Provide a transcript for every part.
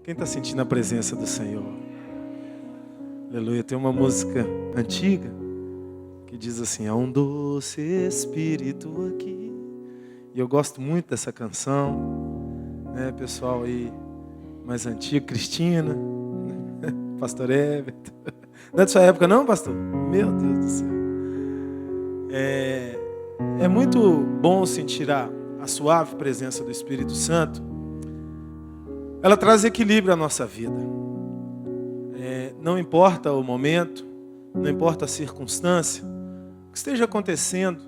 Quem está sentindo a presença do Senhor? Aleluia. Tem uma música antiga que diz assim: há um doce Espírito aqui. E eu gosto muito dessa canção, né? Pessoal aí mais antigo, Cristina, Pastor Everton. Não é da sua época não, pastor? Meu Deus do céu. É muito bom sentir a suave presença do Espírito Santo. Ela traz equilíbrio à nossa vida. Não importa o momento, não importa a circunstância, o que esteja acontecendo,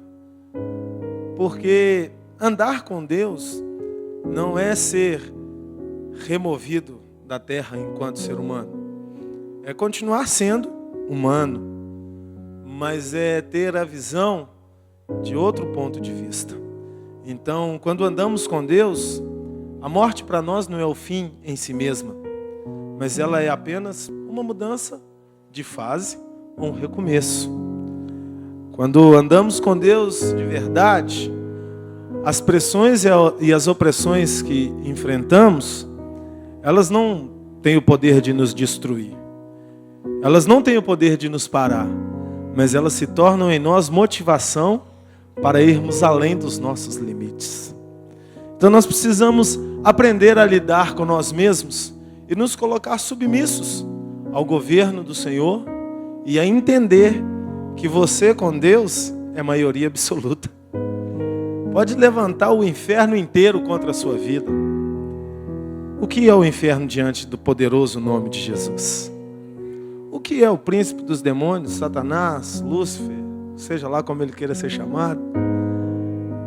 porque andar com Deus não é ser removido da terra enquanto ser humano. É continuar sendo humano, mas é ter a visão de outro ponto de vista. Então, quando andamos com Deus, a morte para nós não é o fim em si mesma, mas ela é apenas uma mudança de fase ou um recomeço. Quando andamos com Deus de verdade, as pressões e as opressões que enfrentamos, elas não têm o poder de nos destruir. Elas não têm o poder de nos parar, mas elas se tornam em nós motivação para irmos além dos nossos limites. Então nós precisamos aprender a lidar com nós mesmos e nos colocar submissos ao governo do Senhor e a entender que você com Deus é maioria absoluta. Pode levantar o inferno inteiro contra a sua vida. O que é o inferno diante do poderoso nome de Jesus? O que é o príncipe dos demônios, Satanás, Lúcifer, seja lá como ele queira ser chamado,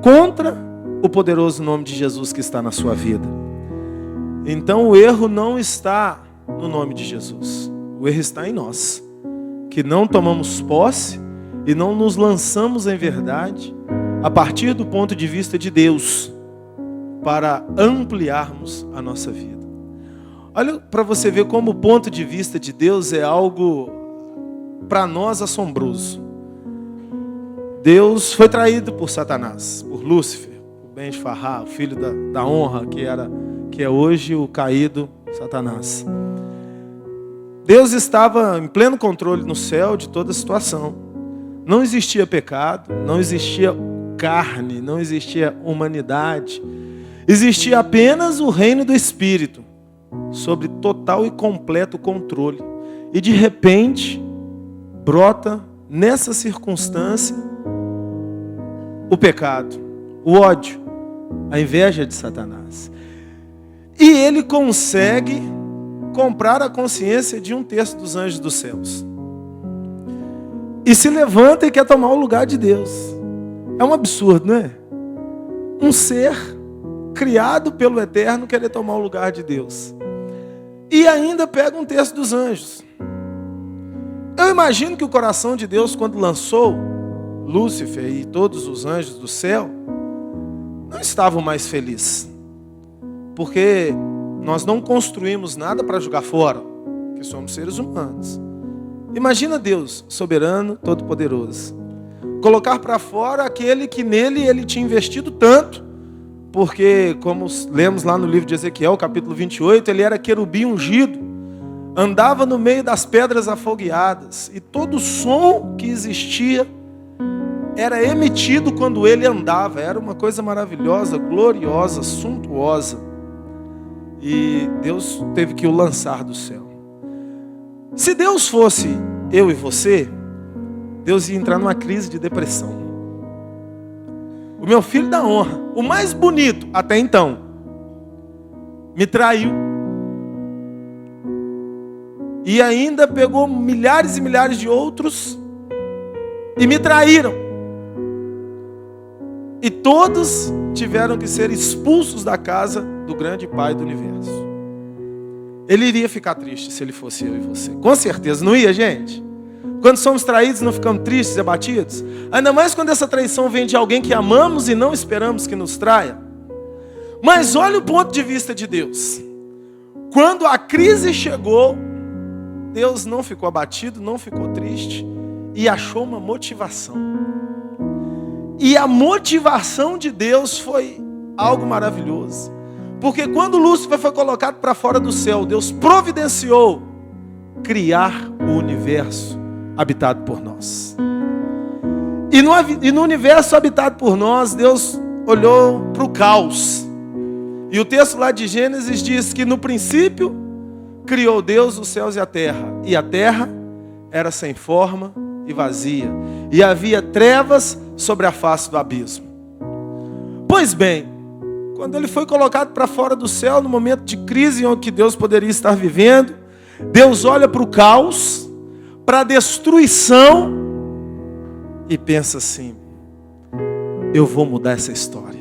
contra o poderoso nome de Jesus que está na sua vida? Então o erro não está no nome de Jesus. O erro está em nós, que não tomamos posse e não nos lançamos em verdade a partir do ponto de vista de Deus, para ampliarmos a nossa vida. Olha para você ver como o ponto de vista de Deus é algo para nós assombroso. Deus foi traído por Satanás, por Lúcifer, o Ben-Farrá, o filho da honra, que é hoje o caído Satanás. Deus estava em pleno controle no céu de toda a situação. Não existia pecado, não existia carne, não existia humanidade. Existia apenas o reino do Espírito, sobre total e completo controle. E de repente, brota nessa circunstância o pecado, o ódio, a inveja de Satanás. E ele consegue comprar a consciência de 1/3 dos anjos dos céus. E se levanta e quer tomar o lugar de Deus. É um absurdo, não é? Um ser criado pelo Eterno querer tomar o lugar de Deus. E ainda pega 1/3 dos anjos. Eu imagino que o coração de Deus, quando lançou Lúcifer e todos os anjos do céu, não estavam mais felizes. Porque nós não construímos nada para jogar fora, que somos seres humanos. Imagina Deus, soberano, todo-poderoso, colocar para fora aquele que nele ele tinha investido tanto, porque, como lemos lá no livro de Ezequiel, capítulo 28, ele era querubim ungido, andava no meio das pedras afogueadas, e todo som que existia era emitido quando ele andava. Era uma coisa maravilhosa, gloriosa, suntuosa. E Deus teve que o lançar do céu. Se Deus fosse eu e você, Deus ia entrar numa crise de depressão. O meu filho da honra, o mais bonito até então, me traiu. E ainda pegou milhares e milhares de outros e me traíram. E todos tiveram que ser expulsos da casa do grande Pai do universo. Ele iria ficar triste se ele fosse eu e você. Com certeza, não ia, gente? Quando somos traídos, não ficamos tristes e abatidos? Ainda mais quando essa traição vem de alguém que amamos e não esperamos que nos traia. Mas olha o ponto de vista de Deus. Quando a crise chegou, Deus não ficou abatido, não ficou triste e achou uma motivação. E a motivação de Deus foi algo maravilhoso. Porque quando Lúcifer foi colocado para fora do céu, Deus providenciou criar o universo habitado por nós. E no universo habitado por nós, Deus olhou para o caos. E o texto lá de Gênesis diz que no princípio criou Deus os céus e a terra era sem forma e vazia, e havia trevas sobre a face do abismo. Pois bem, quando ele foi colocado para fora do céu, no momento de crise em que Deus poderia estar vivendo, Deus olha para o caos, para a destruição, e pensa assim: eu vou mudar essa história.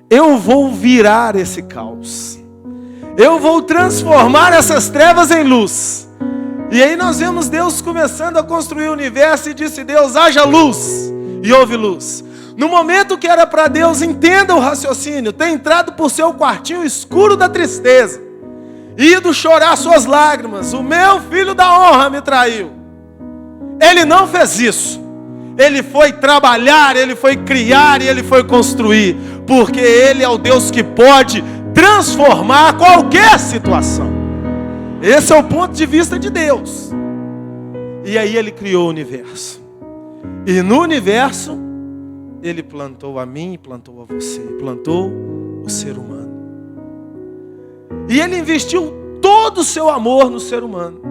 Eu vou virar esse caos. Eu vou transformar essas trevas em luz. E aí nós vemos Deus começando a construir o universo, e disse Deus: haja luz, e houve luz. No momento que era para Deus, entenda o raciocínio, ter entrado por seu quartinho escuro da tristeza, ido chorar suas lágrimas, o meu filho da honra me traiu. Ele não fez isso. Ele foi trabalhar, ele foi criar e ele foi construir, porque ele é o Deus que pode transformar qualquer situação. Esse é o ponto de vista de Deus. E aí ele criou o universo. E no universo, ele plantou a mim, plantou a você, plantou o ser humano. E ele investiu todo o seu amor no ser humano.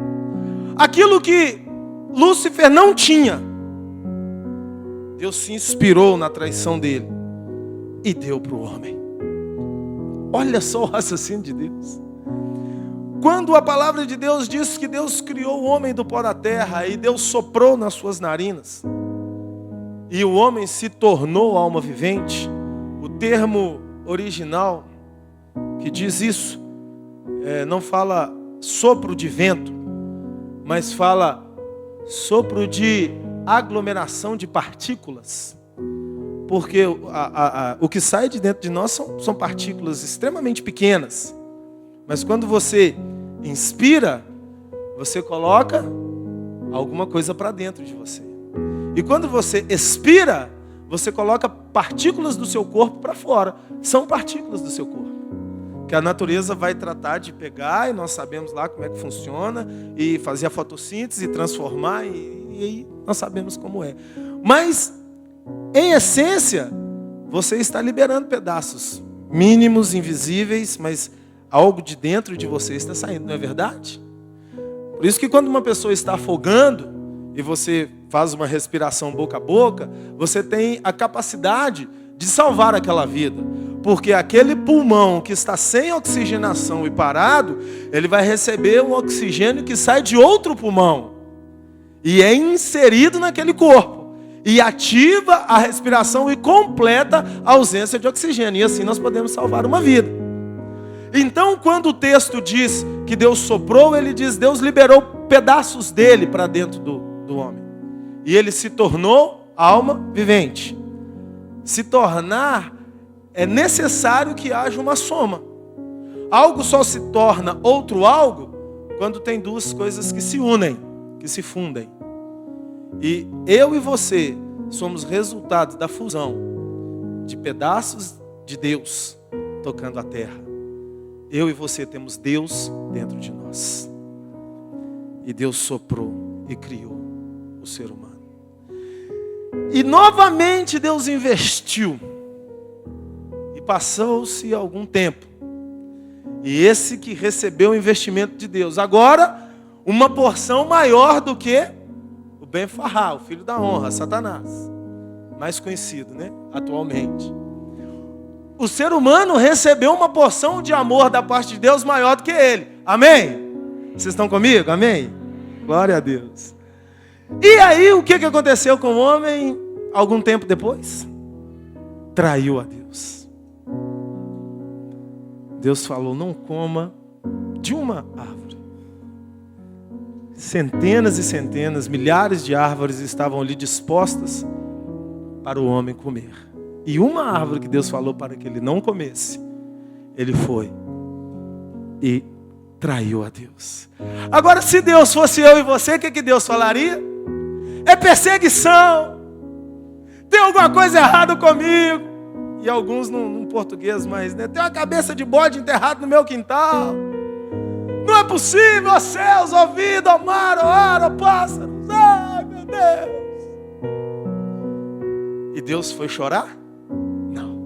Aquilo que Lúcifer não tinha, Deus se inspirou na traição dele e deu para o homem. Olha só o raciocínio de Deus. Quando a palavra de Deus diz que Deus criou o homem do pó da terra e Deus soprou nas suas narinas, e o homem se tornou alma vivente, o termo original que diz isso, não fala sopro de vento, mas fala sopro de aglomeração de partículas. Porque o que sai de dentro de nós são partículas extremamente pequenas. Mas quando você inspira, você coloca alguma coisa para dentro de você. E quando você expira, você coloca partículas do seu corpo para fora. São partículas do seu corpo, que a natureza vai tratar de pegar, e nós sabemos lá como é que funciona, e fazer a fotossíntese, e transformar, e aí nós sabemos como é. Mas, em essência, você está liberando pedaços mínimos, invisíveis, mas algo de dentro de você está saindo, não é verdade? Por isso que quando uma pessoa está afogando, e você faz uma respiração boca a boca, você tem a capacidade de salvar aquela vida. Porque aquele pulmão que está sem oxigenação e parado, ele vai receber um oxigênio que sai de outro pulmão. E é inserido naquele corpo. E ativa a respiração e completa a ausência de oxigênio. E assim nós podemos salvar uma vida. Então, quando o texto diz que Deus soprou, ele diz: Deus liberou pedaços dele para dentro do homem. E ele se tornou alma vivente. Se tornar, é necessário que haja uma soma. Algo só se torna outro algo quando tem duas coisas que se unem, que se fundem. E eu e você somos resultado da fusão de pedaços de Deus tocando a terra. Eu e você temos Deus dentro de nós. E Deus soprou e criou o ser humano. E novamente Deus investiu. E passou-se algum tempo. E esse que recebeu o investimento de Deus, agora uma porção maior do que o Ben-Farrá, o filho da honra, Satanás. Mais conhecido, né? Atualmente. O ser humano recebeu uma porção de amor da parte de Deus maior do que ele. Amém? Vocês estão comigo? Amém? Glória a Deus. E aí, o que aconteceu com o homem algum tempo depois? Traiu a Deus. Deus falou: não coma de uma árvore. Centenas e centenas, milhares de árvores estavam ali dispostas para o homem comer. E uma árvore que Deus falou para que ele não comesse, ele foi e traiu a Deus. Agora, se Deus fosse eu e você, o que Deus falaria? É perseguição. Tem alguma coisa errada comigo. E alguns num português mais, né? Tem uma cabeça de bode enterrada no meu quintal. Não é possível, ó céus, ó vida, ó mar, ó ar, ó pássaros. Ai, meu Deus. E Deus foi chorar? Não.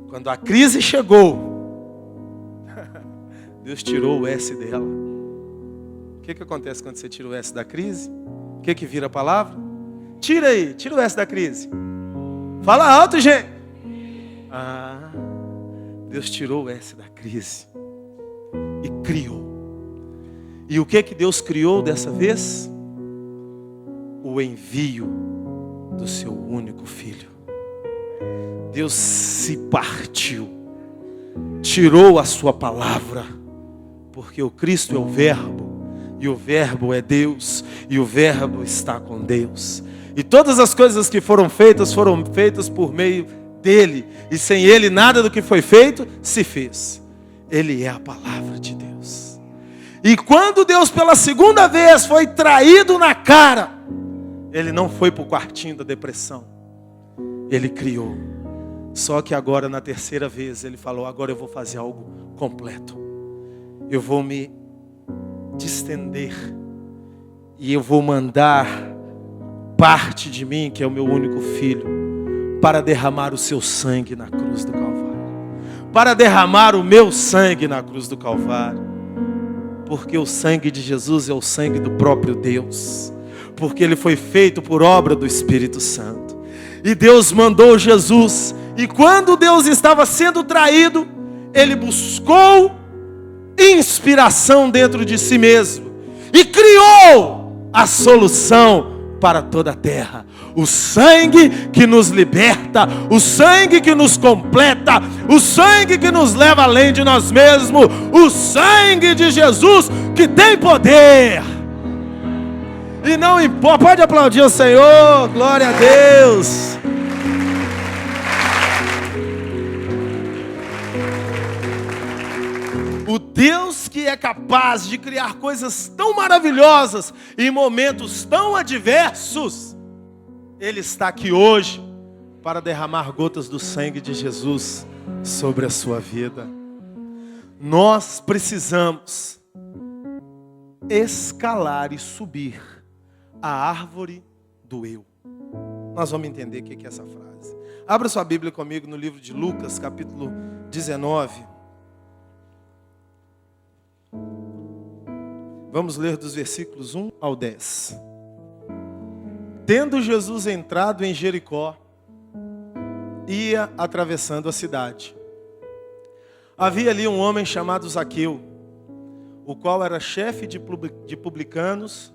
Quando a crise chegou, Deus tirou o S dela. O que acontece quando você tira o S da crise? O que vira a palavra? Tira aí, tira o S da crise. Fala alto, gente. Deus tirou o S da crise e criou. E o que Deus criou dessa vez? O envio do seu único filho. Deus se partiu, tirou a sua palavra, porque o Cristo é o Verbo, e o Verbo é Deus, e o Verbo está com Deus. E todas as coisas que foram feitas por meio dele. E sem ele nada do que foi feito se fez. Ele é a palavra de Deus. E quando Deus pela segunda vez foi traído na cara, ele não foi para o quartinho da depressão. Ele criou. Só que agora na terceira vez ele falou: agora eu vou fazer algo completo. Eu vou me distender. E eu vou mandar parte de mim, que é o meu único filho, para derramar o seu sangue na cruz do Calvário. Para derramar o meu sangue na cruz do Calvário. Porque o sangue de Jesus é o sangue do próprio Deus. Porque ele foi feito por obra do Espírito Santo. E Deus mandou Jesus. E quando Deus estava sendo traído, ele buscou inspiração dentro de si mesmo. E criou a solução para toda a terra. O sangue que nos liberta, o sangue que nos completa, o sangue que nos leva além de nós mesmos, o sangue de Jesus que tem poder. E não importa, pode aplaudir o Senhor, glória a Deus. O Deus que é capaz de criar coisas tão maravilhosas em momentos tão adversos, Ele está aqui hoje para derramar gotas do sangue de Jesus sobre a sua vida. Nós precisamos escalar e subir a árvore do eu. Nós vamos entender o que é essa frase. Abra sua Bíblia comigo no livro de Lucas, capítulo 19. Vamos ler dos versículos 1 ao 10. Tendo Jesus entrado em Jericó, ia atravessando a cidade. Havia ali um homem chamado Zaqueu, o qual era chefe de publicanos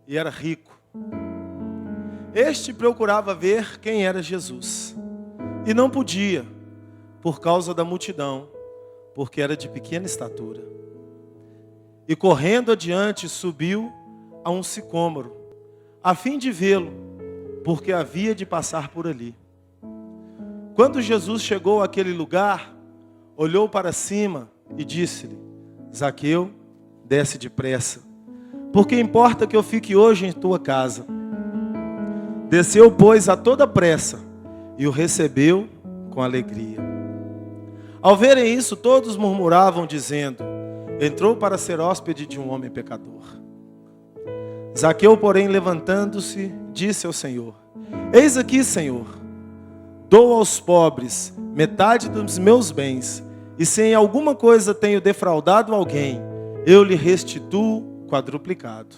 e era rico. Este procurava ver quem era Jesus, e não podia, por causa da multidão, porque era de pequena estatura. E correndo adiante, subiu a um sicômoro, a fim de vê-lo, porque havia de passar por ali. Quando Jesus chegou àquele lugar, olhou para cima e disse-lhe: Zaqueu, desce depressa, porque importa que eu fique hoje em tua casa. Desceu, pois, a toda pressa, e o recebeu com alegria. Ao verem isso, todos murmuravam, dizendo: entrou para ser hóspede de um homem pecador. Zaqueu, porém, levantando-se, disse ao Senhor: eis aqui, Senhor, dou aos pobres metade dos meus bens, e se em alguma coisa tenho defraudado alguém, eu lhe restituo quadruplicado.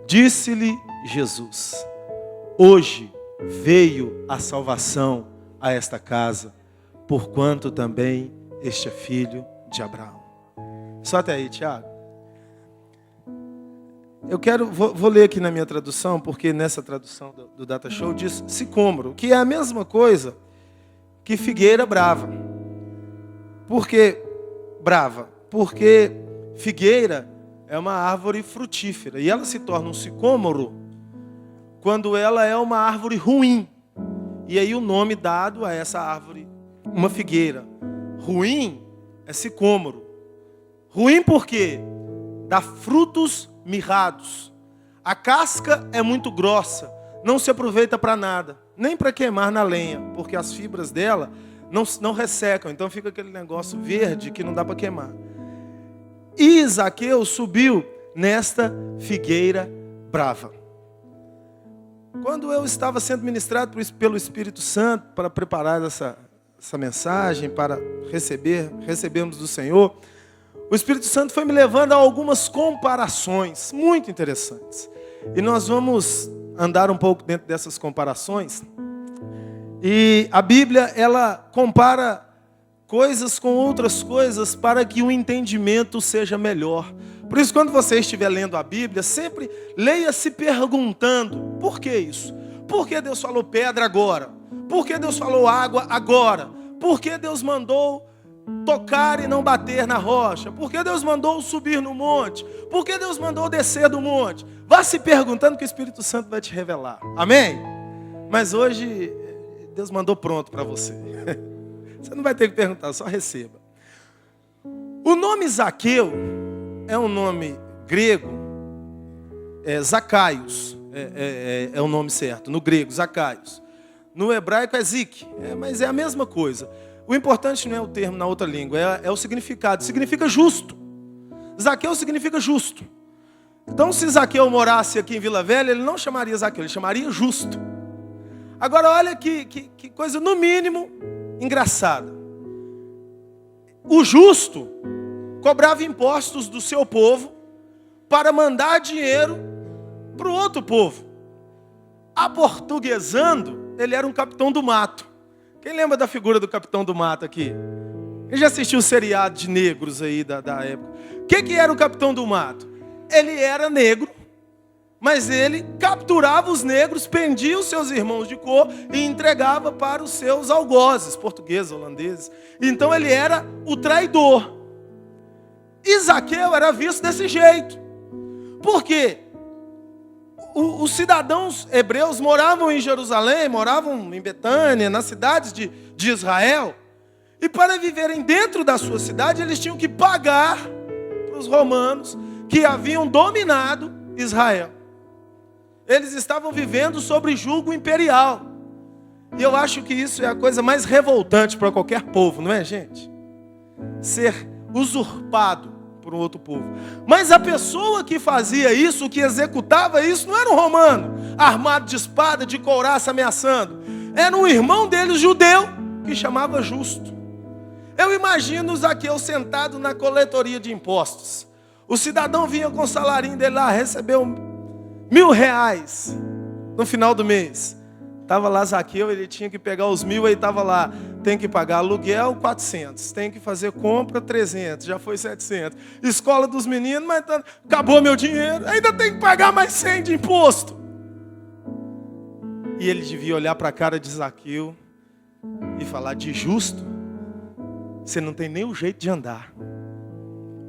Disse-lhe Jesus: hoje veio a salvação a esta casa, porquanto também este é filho de Abraão. Só até aí, Tiago. Vou ler aqui na minha tradução, porque nessa tradução do Data Show diz sicômoro, que é a mesma coisa que figueira brava. Por que brava? Porque figueira é uma árvore frutífera, e ela se torna um sicômoro quando ela é uma árvore ruim. E aí o nome dado a essa árvore, uma figueira ruim, é sicômoro. Ruim por quê? Dá frutos mirrados. A casca é muito grossa, não se aproveita para nada. nem para queimar na lenha, porque as fibras dela não ressecam, então fica aquele negócio verde que não dá para queimar. E Zaqueu subiu nesta figueira brava. Quando eu estava sendo ministrado pelo Espírito Santo para preparar essa mensagem, para recebermos do Senhor, o Espírito Santo foi me levando a algumas comparações muito interessantes. E nós vamos andar um pouco dentro dessas comparações. E a Bíblia, ela compara coisas com outras coisas para que o entendimento seja melhor. Por isso, quando você estiver lendo a Bíblia, sempre leia se perguntando, por que isso? Por que Deus falou pedra agora? Por que Deus falou água agora? Por que Deus mandou tocar e não bater na rocha? Por que Deus mandou subir no monte? Por que Deus mandou descer do monte? Vá se perguntando que o Espírito Santo vai te revelar. Amém? Mas hoje, Deus mandou pronto para você. Você não vai ter que perguntar, só receba. O nome Zaqueu é um nome grego, Zacaios, é o nome certo, no grego, Zacaios. No hebraico é Zik, mas é a mesma coisa. O importante não é o termo na outra língua, é o significado. Significa justo. Zaqueu significa justo. Então, se Zaqueu morasse aqui em Vila Velha, ele não chamaria Zaqueu, ele chamaria justo. Agora, olha que coisa, no mínimo, engraçada. O justo cobrava impostos do seu povo para mandar dinheiro para o outro povo. Aportuguesando, ele era um capitão do mato. Quem lembra da figura do capitão do mato aqui? Quem já assistiu o seriado de negros aí da época? O que era o capitão do mato? Ele era negro, mas ele capturava os negros, prendia os seus irmãos de cor e entregava para os seus algozes, portugueses, holandeses. Então ele era o traidor. E Zaqueu era visto desse jeito. Por quê? Os cidadãos hebreus moravam em Jerusalém, moravam em Betânia, nas cidades de Israel. E para viverem dentro da sua cidade, eles tinham que pagar para os romanos que haviam dominado Israel. Eles estavam vivendo sob julgo imperial. E eu acho que isso é a coisa mais revoltante para qualquer povo, não é, gente? Ser usurpado por um outro povo. Mas a pessoa que fazia isso, que executava isso, não era um romano, armado de espada, de couraça, ameaçando. Era um irmão dele, judeu, que chamava Justo. Eu imagino Zaqueu sentado na coletoria de impostos. O cidadão vinha com o salarinho dele lá, recebeu R$1.000 no final do mês. Estava lá Zaqueu, ele tinha que pegar os 1.000, aí estava lá, tem que pagar aluguel 400, tem que fazer compra 300, já foi 700. Escola dos meninos, mas acabou meu dinheiro, ainda tem que pagar mais 100 de imposto. E ele devia olhar para a cara de Zaqueu e falar: de justo, você não tem nem o jeito de andar.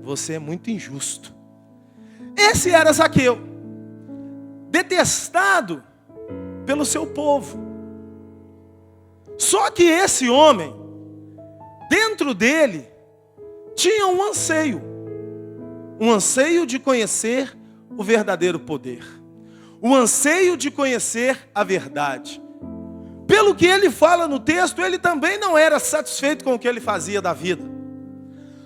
Você é muito injusto. Esse era Zaqueu, detestado pelo seu povo. Só que esse homem, dentro dele, tinha um anseio de conhecer o verdadeiro poder, o anseio de conhecer a verdade. Pelo que ele fala no texto, ele também não era satisfeito com o que ele fazia da vida.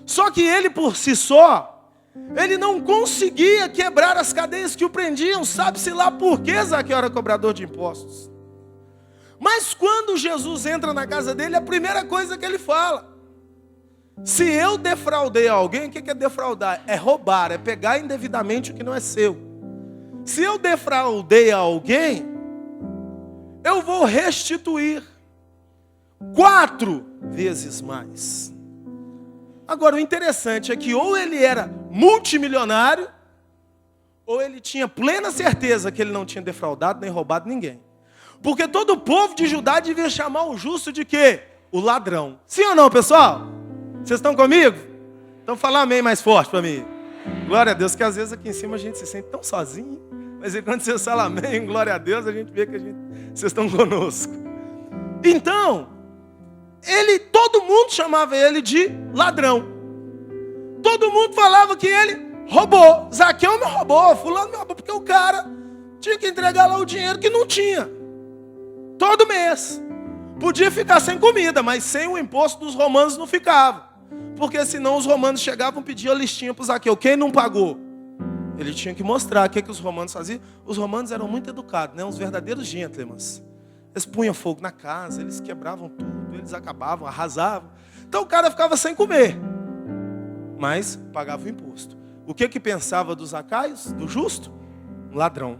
Só que ele por si só, ele não conseguia quebrar as cadeias que o prendiam. Sabe-se lá por que Zaqueu era cobrador de impostos. Mas quando Jesus entra na casa dele, a primeira coisa que ele fala: se eu defraudei alguém, o que é defraudar? É roubar, é pegar indevidamente o que não é seu. Se eu defraudei alguém, eu vou restituir 4 vezes mais. Agora, o interessante é que ou ele era multimilionário, ou ele tinha plena certeza que ele não tinha defraudado nem roubado ninguém. Porque todo o povo de Judá devia chamar o justo de quê? O ladrão. Sim ou não, pessoal? Vocês estão comigo? Então fala amém mais forte para mim. Glória a Deus, que às vezes aqui em cima a gente se sente tão sozinho. Mas quando vocês falam amém, glória a Deus, a gente vê que vocês estão conosco. Então, todo mundo chamava ele de ladrão. Todo mundo falava que ele roubou. Zaqueu me roubou, fulano me roubou, porque o cara tinha que entregar lá o dinheiro que não tinha. Todo mês. Podia ficar sem comida, mas sem o imposto dos romanos não ficava. Porque senão os romanos chegavam e pediam a listinha para Zaqueu. Quem não pagou? Ele tinha que mostrar o que os romanos faziam. Os romanos eram muito educados, né? Uns verdadeiros gentlemen. Eles punham fogo na casa, eles quebravam tudo, eles acabavam, arrasavam. Então o cara ficava sem comer, mas pagava o imposto. O que pensava dos Zacaios, do justo? Um ladrão.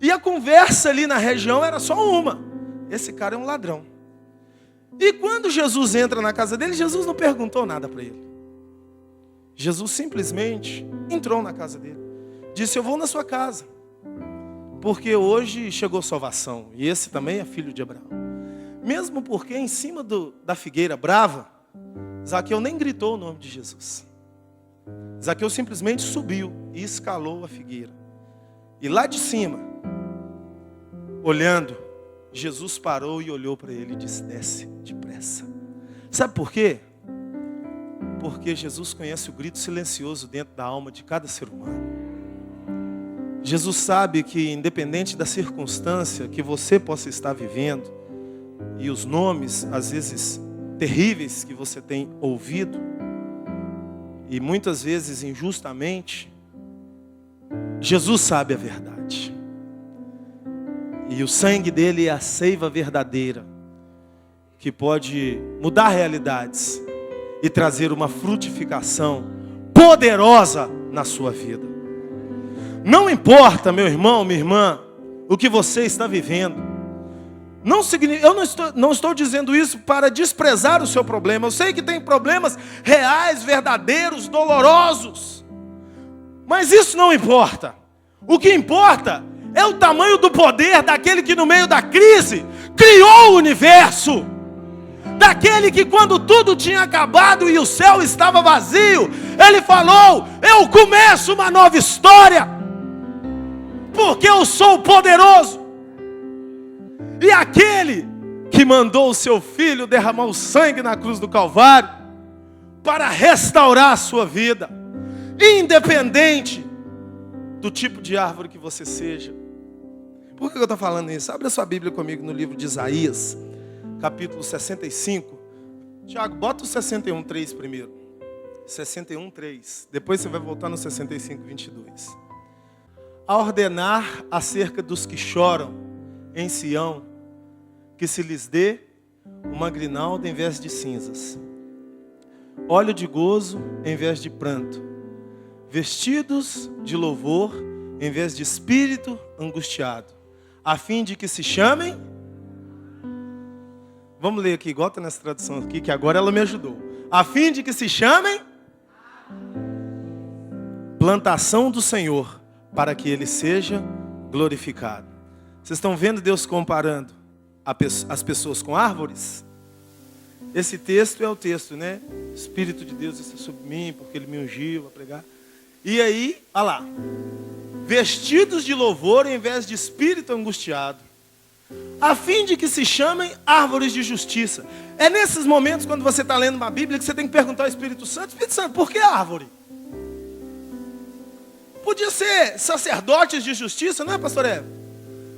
E a conversa ali na região era só uma: esse cara é um ladrão. E quando Jesus entra na casa dele, Jesus não perguntou nada para ele. Jesus simplesmente entrou na casa dele. Disse: eu vou na sua casa, porque hoje chegou salvação. E esse também é filho de Abraão. Mesmo porque em cima da figueira brava, Zaqueu nem gritou o nome de Jesus. Zaqueu simplesmente subiu e escalou a figueira. E lá de cima, olhando, Jesus parou e olhou para ele e disse: desce depressa. Sabe por quê? Porque Jesus conhece o grito silencioso dentro da alma de cada ser humano. Jesus sabe que, independente da circunstância que você possa estar vivendo, e os nomes, às vezes, terríveis que você tem ouvido, e muitas vezes injustamente, Jesus sabe a verdade. E o sangue dele é a seiva verdadeira, que pode mudar realidades e trazer uma frutificação poderosa na sua vida. Não importa, meu irmão, minha irmã, o que você está vivendo. Eu não estou dizendo isso para desprezar o seu problema. Eu sei que tem problemas reais, verdadeiros, dolorosos. Mas isso não importa. O que importa é o tamanho do poder daquele que no meio da crise criou o universo. Daquele que quando tudo tinha acabado e o céu estava vazio, ele falou: eu começo uma nova história, porque eu sou poderoso. E aquele que mandou o seu filho derramar o sangue na cruz do Calvário, para restaurar a sua vida, independente do tipo de árvore que você seja. Por que eu estou falando isso? Abre a sua Bíblia comigo no livro de Isaías, capítulo 65. Tiago, bota o 61:3 primeiro. 61:3. Depois você vai voltar no 65:22. A ordenar acerca dos que choram em Sião, que se lhes dê uma grinalda em vez de cinzas, óleo de gozo em vez de pranto, vestidos de louvor em vez de espírito angustiado, a fim de que se chamem... Vamos ler aqui, igual está nessa tradução aqui, que agora ela me ajudou. A fim de que se chamem plantação do Senhor, para que Ele seja glorificado. Vocês estão vendo Deus comparando as pessoas com árvores? Esse texto é o texto, né? O Espírito de Deus está sobre mim, porque Ele me ungiu a pregar. E aí, olha lá. Vestidos de louvor em vez de espírito angustiado, a fim de que se chamem árvores de justiça. É nesses momentos, quando você está lendo uma Bíblia, que você tem que perguntar ao Espírito Santo: Espírito Santo, por que árvore? Podia ser sacerdotes de justiça, não é, pastor Eva?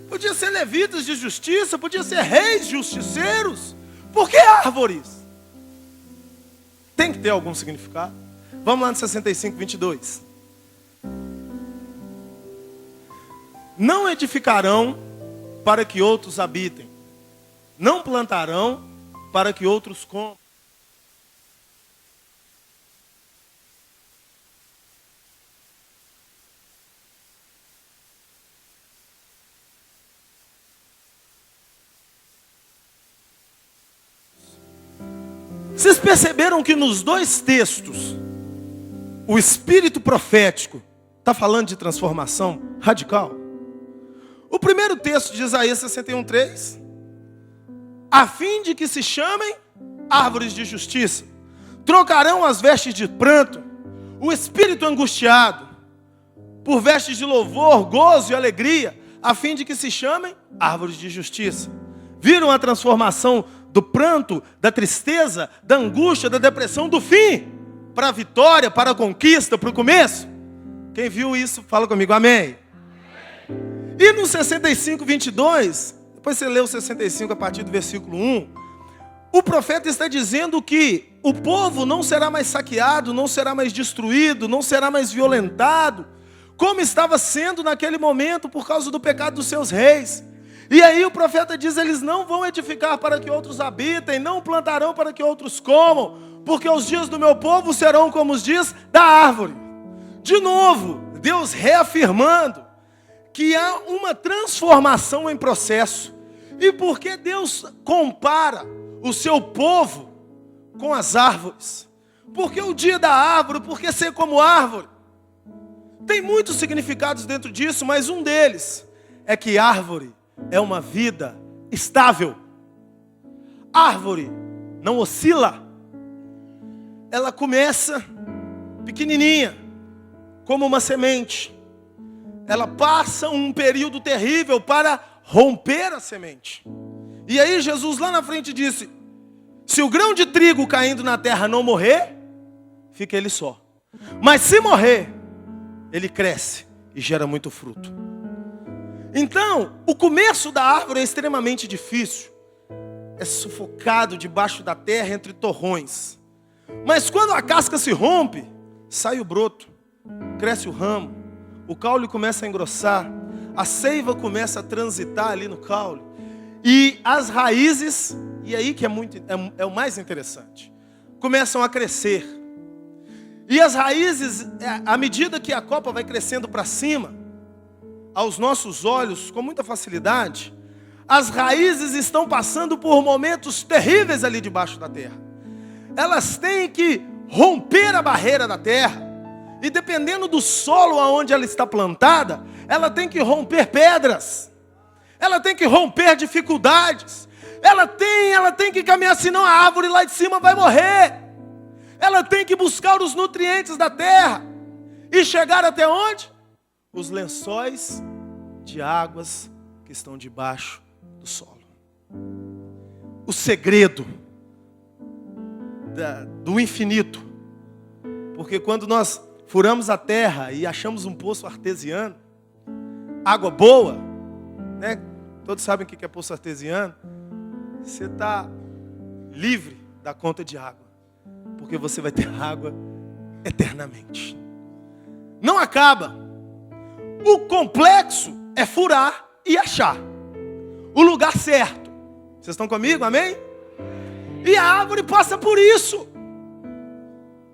Podia ser levitas de justiça, podia ser reis justiceiros. Por que árvores? Tem que ter algum significado. Vamos lá no 65:22. Não edificarão para que outros habitem, não plantarão para que outros comam. Vocês perceberam que nos dois textos, o espírito profético está falando de transformação radical? O primeiro texto de Isaías 61:3, a fim de que se chamem árvores de justiça, trocarão as vestes de pranto, o espírito angustiado, por vestes de louvor, gozo e alegria, a fim de que se chamem árvores de justiça. Viram a transformação do pranto, da tristeza, da angústia, da depressão, do fim, para a vitória, para a conquista, para o começo? Quem viu isso, fala comigo, amém. E no 65:22, Depois você lê o 65 a partir do versículo 1. O profeta está dizendo que o povo não será mais saqueado, não será mais destruído, não será mais violentado, como estava sendo naquele momento por causa do pecado dos seus reis. E aí o profeta diz, eles não vão edificar para que outros habitem, não plantarão para que outros comam, porque os dias do meu povo serão como os dias da árvore. De novo, Deus reafirmando que há uma transformação em processo. E por que Deus compara o seu povo com as árvores? Porque o dia da árvore, porque ser como árvore? Tem muitos significados dentro disso, mas um deles é que árvore é uma vida estável. Árvore não oscila. Ela começa pequenininha, como uma semente. Ela passa um período terrível para romper a semente. E aí Jesus lá na frente disse, se o grão de trigo caindo na terra não morrer, fica ele só. Mas se morrer, ele cresce e gera muito fruto. Então, o começo da árvore é extremamente difícil. É sufocado debaixo da terra entre torrões. Mas quando a casca se rompe, sai o broto, cresce o ramo, o caule começa a engrossar, a seiva começa a transitar ali no caule. E as raízes, e aí que é o mais interessante, começam a crescer. E as raízes, à medida que a copa vai crescendo para cima, aos nossos olhos, com muita facilidade, as raízes estão passando por momentos terríveis ali debaixo da terra. Elas têm que romper a barreira da terra. E dependendo do solo onde ela está plantada, ela tem que romper pedras. Ela tem que romper dificuldades. Ela tem que caminhar, senão a árvore lá de cima vai morrer. Ela tem que buscar os nutrientes da terra. E chegar até onde? Os lençóis de águas que estão debaixo do solo. O segredo do infinito. Porque quando nós furamos a terra e achamos um poço artesiano, água boa, né? Todos sabem o que é poço artesiano. Você está livre da conta de água, porque você vai ter água eternamente. Não acaba. O complexo é furar e achar o lugar certo. Vocês estão comigo? Amém? E a árvore passa por isso.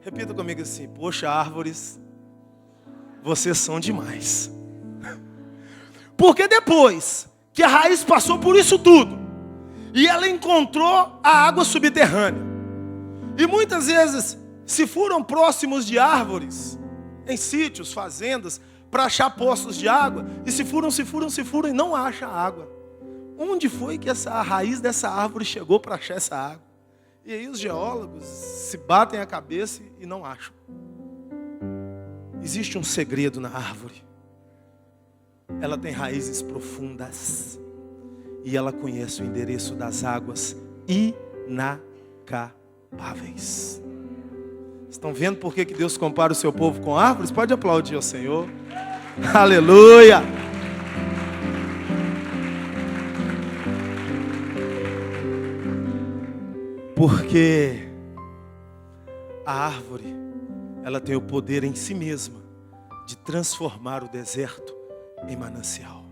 Repita comigo assim, poxa, árvores, vocês são demais. Porque depois que a raiz passou por isso tudo, e ela encontrou a água subterrânea, e muitas vezes se furam próximos de árvores, em sítios, fazendas, para achar poços de água, e se furam e não acha água. Onde foi que a raiz dessa árvore chegou para achar essa água? E aí os geólogos se batem a cabeça e não acham. Existe um segredo na árvore. Ela tem raízes profundas. E ela conhece o endereço das águas inacabáveis. Estão vendo por que Deus compara o seu povo com árvores? Pode aplaudir ao Senhor. Aleluia! Porque a árvore, ela tem o poder em si mesma de transformar o deserto em manancial.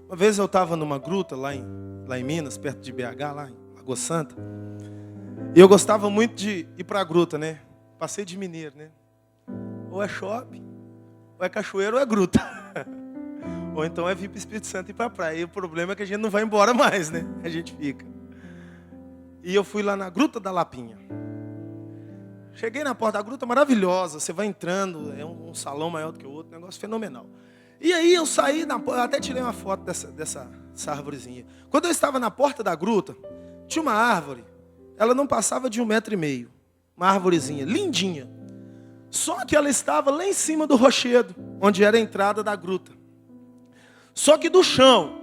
Uma vez eu estava numa gruta lá em Minas, perto de BH, lá em Lagoa Santa. E eu gostava muito de ir para a gruta, né? Passeio de mineiro, né? Ou é shopping, ou é cachoeira, ou é gruta. Ou então é vir para o Espírito Santo e ir para a praia. E o problema é que a gente não vai embora mais, né? A gente fica. E eu fui lá na Gruta da Lapinha. Cheguei na porta da gruta, maravilhosa. Você vai entrando, é um salão maior do que o outro, negócio fenomenal. E aí eu saí, eu até tirei uma foto dessa árvorezinha. Quando eu estava na porta da gruta, tinha uma árvore. Ela não passava de 1,5 metro. Uma árvorezinha, lindinha. Só que ela estava lá em cima do rochedo, onde era a entrada da gruta. Só que do chão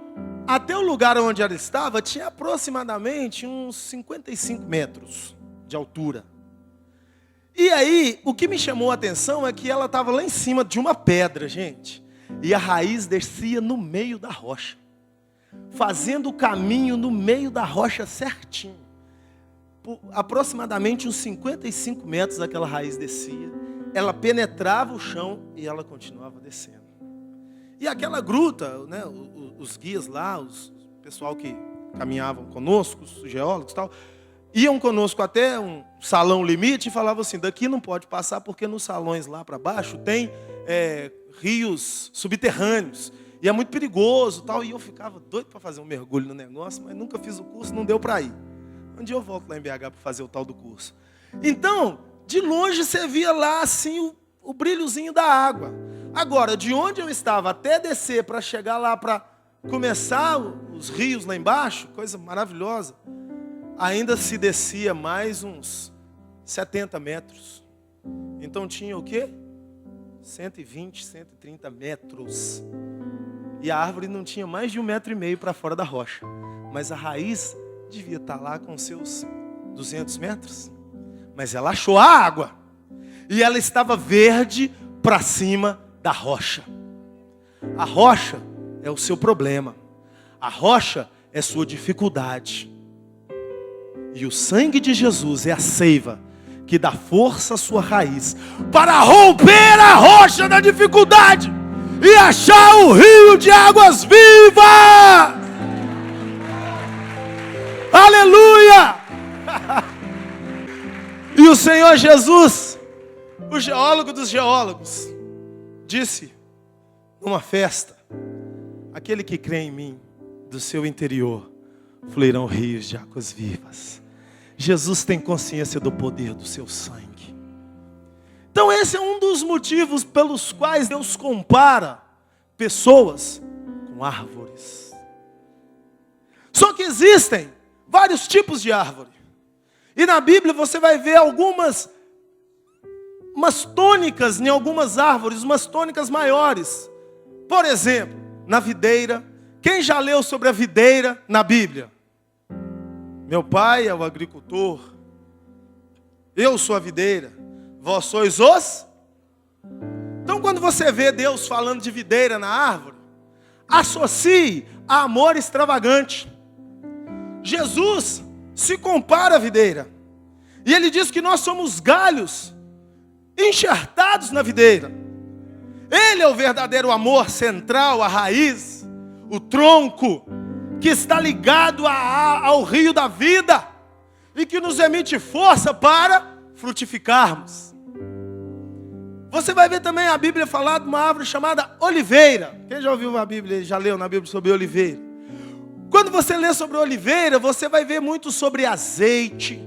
até o lugar onde ela estava, tinha aproximadamente uns 55 metros de altura. E aí, o que me chamou a atenção é que ela estava lá em cima de uma pedra, gente. E a raiz descia no meio da rocha. fazendo o caminho no meio da rocha certinho. Por aproximadamente uns 55 metros aquela raiz descia. Ela penetrava o chão e ela continuava descendo. E aquela gruta, né, os guias lá, o pessoal que caminhavam conosco, os geólogos e tal, iam conosco até um salão limite e falavam assim, daqui não pode passar porque nos salões lá para baixo tem rios subterrâneos. E é muito perigoso tal. E eu ficava doido para fazer um mergulho no negócio, mas nunca fiz o curso, não deu para ir. Um dia eu volto lá em BH para fazer o tal do curso. Então, de longe você via lá assim o brilhozinho da água. Agora, de onde eu estava até descer para chegar lá para começar os rios lá embaixo, coisa maravilhosa, ainda se descia mais uns 70 metros. Então tinha o quê? 120, 130 metros. E a árvore não tinha mais de 1,5 metro para fora da rocha. Mas a raiz devia estar lá com seus 200 metros. Mas ela achou a água. E ela estava verde para cima da rocha. A rocha é o seu problema. A rocha é sua dificuldade. E o sangue de Jesus é a seiva que dá força à sua raiz para romper a rocha da dificuldade e achar o rio de águas vivas. Aleluia! E o Senhor Jesus, o geólogo dos geólogos, disse numa festa: aquele que crê em mim, do seu interior fluirão rios de águas vivas. Jesus tem consciência do poder do seu sangue. Então esse é um dos motivos pelos quais Deus compara pessoas com árvores. Só que existem vários tipos de árvore. E na Bíblia você vai ver umas tônicas em algumas árvores, umas tônicas maiores. Por exemplo, na videira. Quem já leu sobre a videira na Bíblia? Meu pai é o agricultor. Eu sou a videira. Vós sois os. Então quando você vê Deus falando de videira na árvore, associe a amor extravagante. Jesus se compara à videira. E ele diz que nós somos galhos enxertados na videira. Ele é o verdadeiro amor central, a raiz, o tronco, que está ligado ao rio da vida e que nos emite força para frutificarmos. Você vai ver também a Bíblia falar de uma árvore chamada oliveira. Quem já ouviu a Bíblia, já leu na Bíblia sobre oliveira? Quando você lê sobre oliveira, você vai ver muito sobre azeite,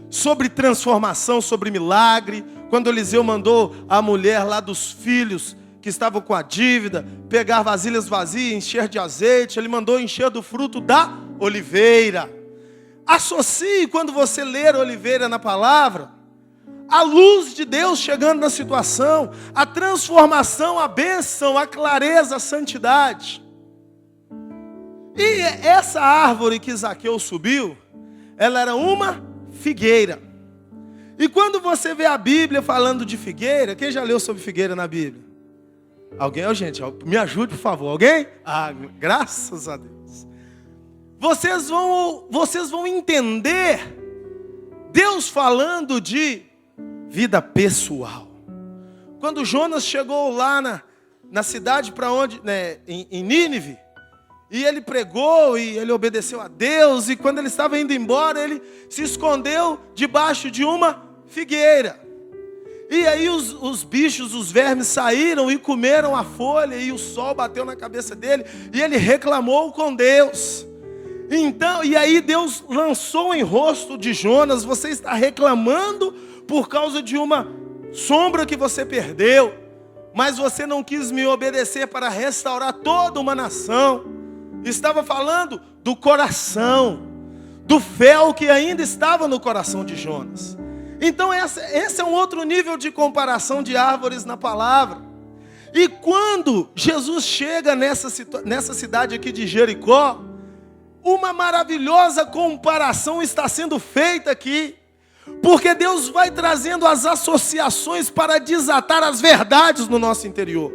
sobre transformação, sobre milagre. Quando Eliseu mandou a mulher lá dos filhos que estavam com a dívida pegar vasilhas vazias, encher de azeite, ele mandou encher do fruto da oliveira. Associe, quando você ler oliveira na palavra, a luz de Deus chegando na situação, a transformação, a bênção, a clareza, a santidade. E essa árvore que Zaqueu subiu, ela era uma figueira. E quando você vê a Bíblia falando de figueira, quem já leu sobre figueira na Bíblia? Alguém? Oh, gente, me ajude, por favor. Alguém? Ah, graças a Deus. Vocês vão entender Deus falando de vida pessoal. Quando Jonas chegou lá na cidade para onde, né, em Nínive, e ele pregou e ele obedeceu a Deus, e quando ele estava indo embora, ele se escondeu debaixo de uma figueira. E aí os bichos, os vermes saíram e comeram a folha, e o sol bateu na cabeça dele, e ele reclamou com Deus. Então, e aí Deus lançou em rosto de Jonas: você está reclamando por causa de uma sombra que você perdeu, mas você não quis me obedecer para restaurar toda uma nação. Estava falando do coração, do fel que ainda estava no coração de Jonas. Então esse é um outro nível de comparação de árvores na palavra. E quando Jesus chega nessa cidade aqui de Jericó, uma maravilhosa comparação está sendo feita aqui. Porque Deus vai trazendo as associações para desatar as verdades no nosso interior.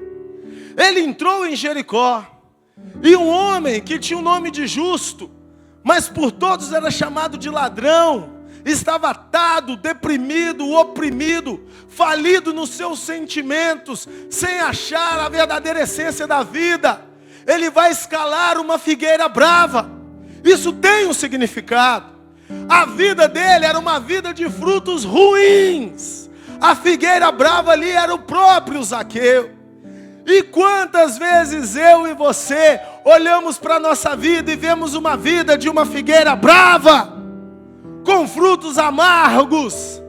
Ele entrou em Jericó. E um homem que tinha o nome de justo, mas por todos era chamado de ladrão, estava atado, deprimido, oprimido, falido nos seus sentimentos, sem achar a verdadeira essência da vida. Ele vai escalar uma figueira brava. Isso tem um significado. A vida dele era uma vida de frutos ruins. A figueira brava ali era o próprio Zaqueu. E quantas vezes eu e você olhamos para a nossa vida e vemos uma vida de uma figueira brava, com frutos amargos.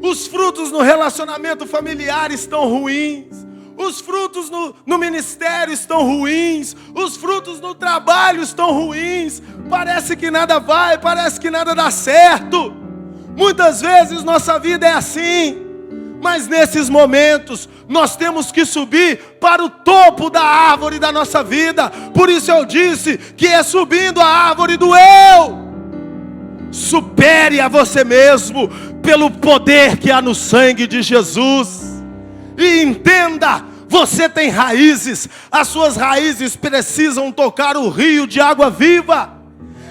Os frutos no relacionamento familiar estão ruins. Os frutos no ministério estão ruins. Os frutos no trabalho estão ruins. Parece que nada vai, parece que nada dá certo. Muitas vezes nossa vida é assim. Mas nesses momentos, nós temos que subir para o topo da árvore da nossa vida. Por isso eu disse que é subindo a árvore do eu. Supere a você mesmo pelo poder que há no sangue de Jesus. E entenda, você tem raízes. As suas raízes precisam tocar o rio de água viva.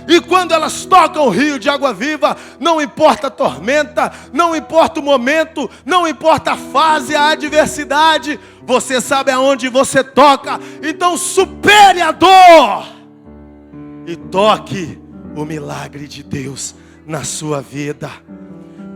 E quando elas tocam o rio de água viva, não importa a tormenta, não importa o momento, não importa a fase, a adversidade, você sabe aonde você toca. Então supere a dor e toque o milagre de Deus na sua vida.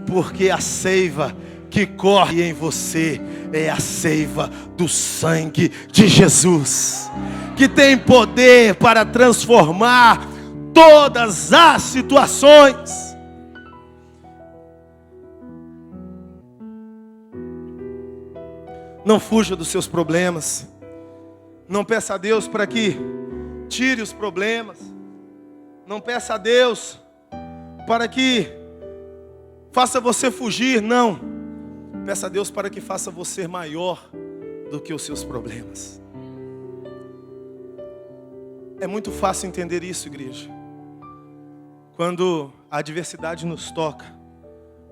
Porque a seiva que corre em você é a seiva do sangue de Jesus, que tem poder para transformar todas as situações. Não fuja dos seus problemas. Não peça a Deus para que tire os problemas. Não peça a Deus para que faça você fugir. Não. Peça a Deus para que faça você maior do que os seus problemas. É muito fácil entender isso, igreja. Quando a adversidade nos toca,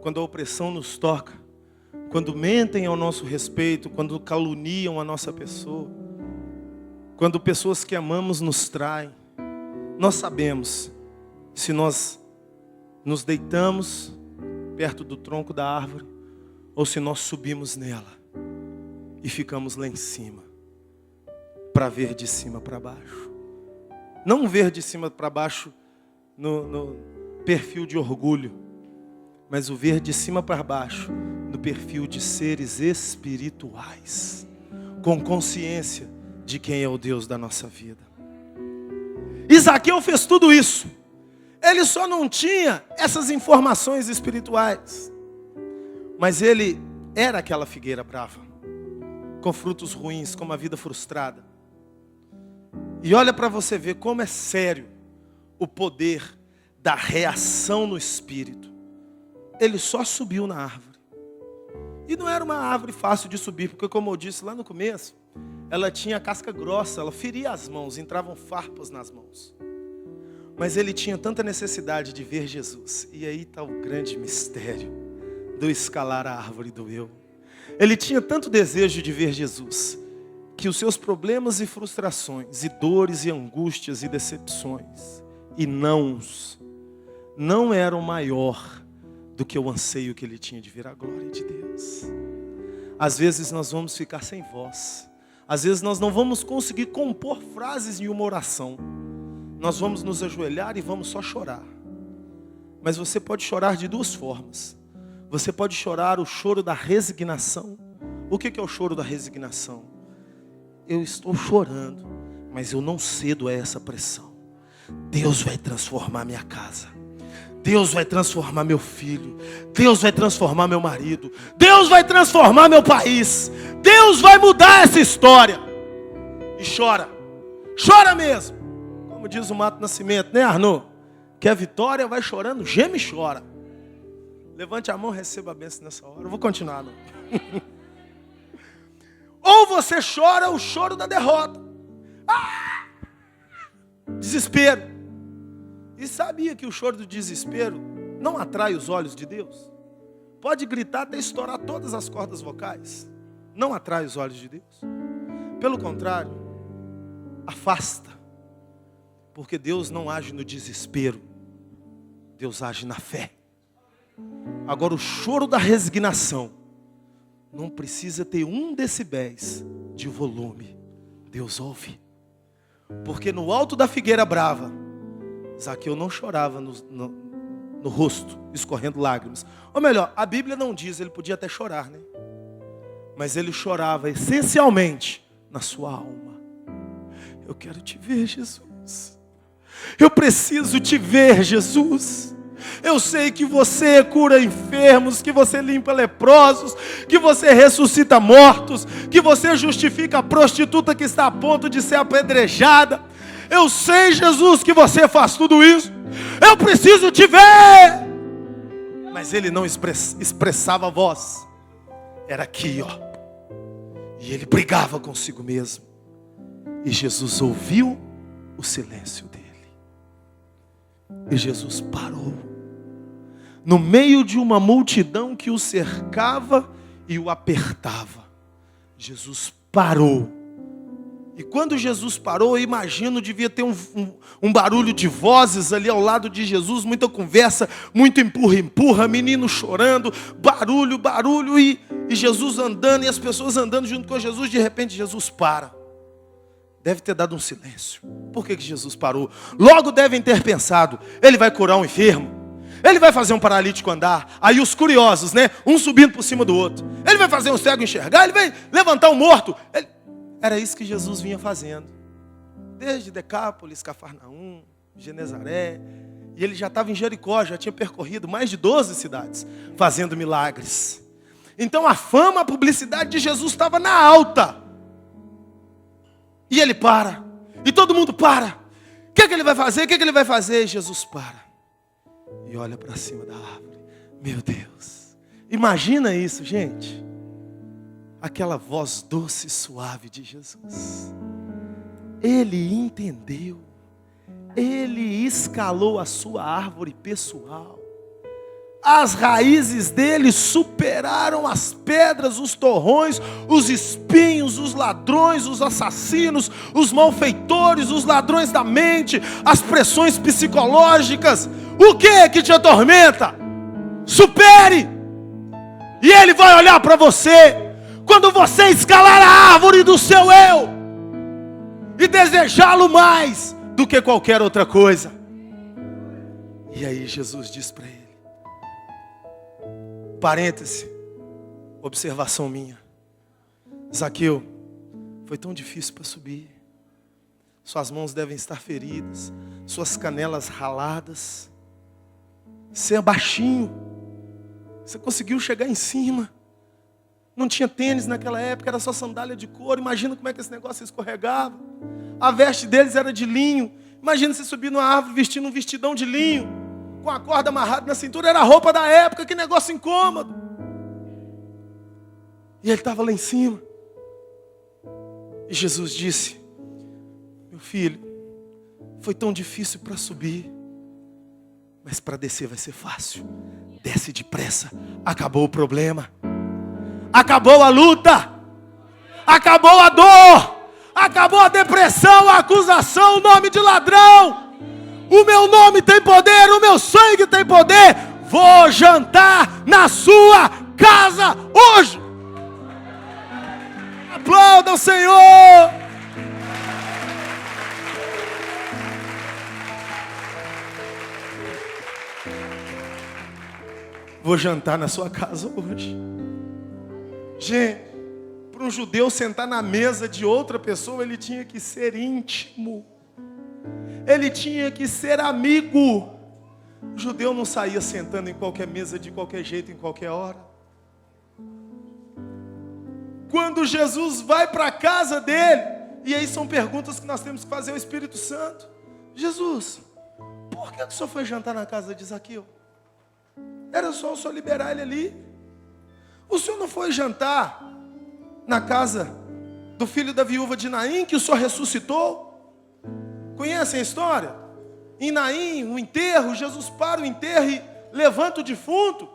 quando a opressão nos toca, quando mentem ao nosso respeito, quando caluniam a nossa pessoa, quando pessoas que amamos nos traem, nós sabemos, se nós nos deitamos perto do tronco da árvore, ou se nós subimos nela e ficamos lá em cima, para ver de cima para baixo. Não ver de cima para baixo no perfil de orgulho, mas o ver de cima para baixo no perfil de seres espirituais, com consciência de quem é o Deus da nossa vida. Zaqueu fez tudo isso. Ele só não tinha essas informações espirituais, mas ele era aquela figueira brava, com frutos ruins, com uma vida frustrada. E olha para você ver como é sério o poder da reação no espírito. Ele só subiu na árvore. E não era uma árvore fácil de subir, porque como eu disse lá no começo, ela tinha casca grossa, ela feria as mãos, entravam farpas nas mãos. Mas ele tinha tanta necessidade de ver Jesus. E aí está o grande mistério do escalar a árvore do eu. Ele tinha tanto desejo de ver Jesus, que os seus problemas e frustrações, e dores e angústias e decepções, e não eram maior do que o anseio que ele tinha de ver a glória de Deus. Às vezes nós vamos ficar sem voz. Às vezes nós não vamos conseguir compor frases em uma oração. Nós vamos nos ajoelhar e vamos só chorar. Mas você pode chorar de duas formas. Você pode chorar o choro da resignação. O que é o choro da resignação? Eu estou chorando, mas eu não cedo a essa pressão. Deus vai transformar minha casa. Deus vai transformar meu filho. Deus vai transformar meu marido. Deus vai transformar meu país. Deus vai mudar essa história. E chora. Chora mesmo. Como diz o Mato Nascimento, né, Arnaud? Que a vitória vai chorando, geme e chora. Levante a mão e receba a bênção nessa hora. Eu vou continuar, não. Ou você chora o choro da derrota. Desespero. E sabia que o choro do desespero não atrai os olhos de Deus? Pode gritar até estourar todas as cordas vocais. Não atrai os olhos de Deus. Pelo contrário, afasta. Porque Deus não age no desespero. Deus age na fé. Agora o choro da resignação não precisa ter 1 decibéis de volume. Deus ouve. Porque no alto da figueira brava, Zaqueu não chorava no rosto, escorrendo lágrimas. Ou melhor, a Bíblia não diz, ele podia até chorar, né? Mas ele chorava essencialmente na sua alma. Eu quero te ver, Jesus. Eu preciso te ver, Jesus. Eu sei que você cura enfermos, que você limpa leprosos, que você ressuscita mortos, que você justifica a prostituta que está a ponto de ser apedrejada. Eu sei, Jesus, que você faz tudo isso. Eu preciso te ver. Mas ele não expressava a voz. Era aqui, ó. E ele brigava consigo mesmo. E Jesus ouviu o silêncio dele. E Jesus parou. No meio de uma multidão que o cercava e o apertava. Jesus parou. E quando Jesus parou, eu imagino, devia ter um barulho de vozes ali ao lado de Jesus, muita conversa, muito empurra-empurra, menino chorando, barulho, e Jesus andando, e as pessoas andando junto com Jesus. De repente Jesus para. Deve ter dado um silêncio. Por que Jesus parou? Logo devem ter pensado, ele vai curar um enfermo, ele vai fazer um paralítico andar. Aí os curiosos, né? Um subindo por cima do outro. Ele vai fazer um cego enxergar, ele vai levantar um morto. Era isso que Jesus vinha fazendo. Desde Decápolis, Cafarnaum, Genezaré. E ele já estava em Jericó, já tinha percorrido mais de 12 cidades, fazendo milagres. Então a fama, a publicidade de Jesus estava na alta. E ele para. E todo mundo para. O que ele vai fazer? O que ele vai fazer? E Jesus para. E olha para cima da árvore. Meu Deus. Imagina isso, gente. Aquela voz doce e suave de Jesus. Ele entendeu. Ele escalou a sua árvore pessoal. As raízes dele superaram as pedras, os torrões, os espinhos, os ladrões, os assassinos, os malfeitores, os ladrões da mente, as pressões psicológicas. O que te atormenta? Supere! E ele vai olhar para você quando você escalar a árvore do seu eu e desejá-lo mais do que qualquer outra coisa. E aí Jesus diz para ele, parêntese, observação minha: Zaqueu, foi tão difícil para subir. Suas mãos devem estar feridas, suas canelas raladas. Você é baixinho, você conseguiu chegar em cima. Não tinha tênis naquela época, era só sandália de couro. Imagina como é que esse negócio escorregava. A veste deles era de linho. Imagina você subir numa árvore vestindo um vestidão de linho, com a corda amarrada na cintura. Era a roupa da época, que negócio incômodo. E ele estava lá em cima. E Jesus disse, meu filho, foi tão difícil para subir, mas para descer vai ser fácil. Desce depressa, acabou o problema. Acabou a luta, acabou a dor, acabou a depressão, a acusação, o nome de ladrão. O meu nome tem poder, o meu sangue tem poder. Vou jantar na sua casa hoje. Aplauda o Senhor. Vou jantar na sua casa hoje. Gente, para um judeu sentar na mesa de outra pessoa, ele tinha que ser íntimo. Ele tinha que ser amigo. O judeu não saía sentando em qualquer mesa, de qualquer jeito, em qualquer hora. Quando Jesus vai para a casa dele, e aí são perguntas que nós temos que fazer ao Espírito Santo. Jesus, por que o senhor foi jantar na casa de Zaqueu? Era só o senhor liberar ele ali. O senhor não foi jantar na casa do filho da viúva de Naim, que o senhor ressuscitou? Conhecem a história? Em Naim, o enterro, Jesus para o enterro e levanta o defunto.